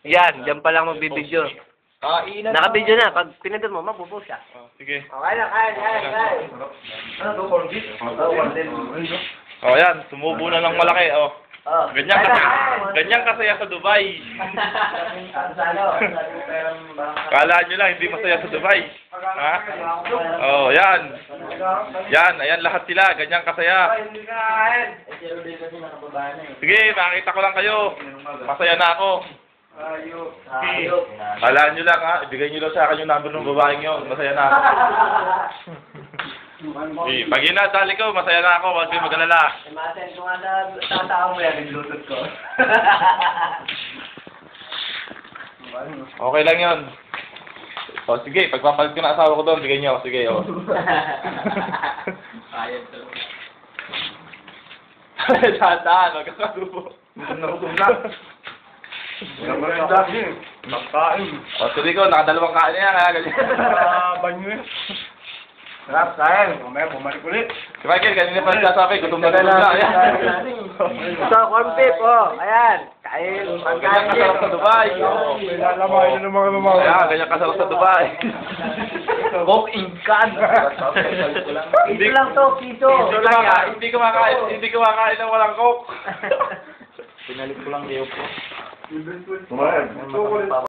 Yan, diyan pa lang magbibideo. Naka-video na. Pag pinindot mo, mabubuo siya. Sige. Okay na, kaya. Ano to, corn beef? Oh, yan. Sumubo na ng malaki, oh. Ganyan kasaya sa Dubai. Kala nyo lang, hindi masaya sa Dubai. Ha? Oh, yan. Yan, ayan lahat sila. Ganyan kasaya. Sige, makita ko lang kayo. Masaya na ako. Kala nyo lang, ha? Ibigay nyo lang sa akin yung number ng babaeng nyo. Masaya na ako. Pag inadali ko, masaya na ako. Huwag kayo mag-alala. Maten, kung ano, tatao mo yan, naglutot ko. Okay lang yun. O, sige. Pagpapalit ko na asawa ko doon, bigay nyo. Sige, o. Ayun to. Tandaan, huwag ka salubo. Nakutom na. Walang maganda din. Magkain. O, sige ko, nakadalawang kain na yan, ha? Ganyan. Banyo eh. Sarap, kain. Mamaya bumalik ulit. Si Michael, kanina pa nagsasabi, gutom na Ayan. Ito, corn beef, oh. Ayan. Kain. Ganyan kasarap sa Dubai. Nilalamay na ng mga mamaw. Ayan, ganyan kasarap sa Dubai. Coke in can. Ito lang to, piso. Hindi kumakain ng walang coke. Pinalit ko lang kayo po. Kumain.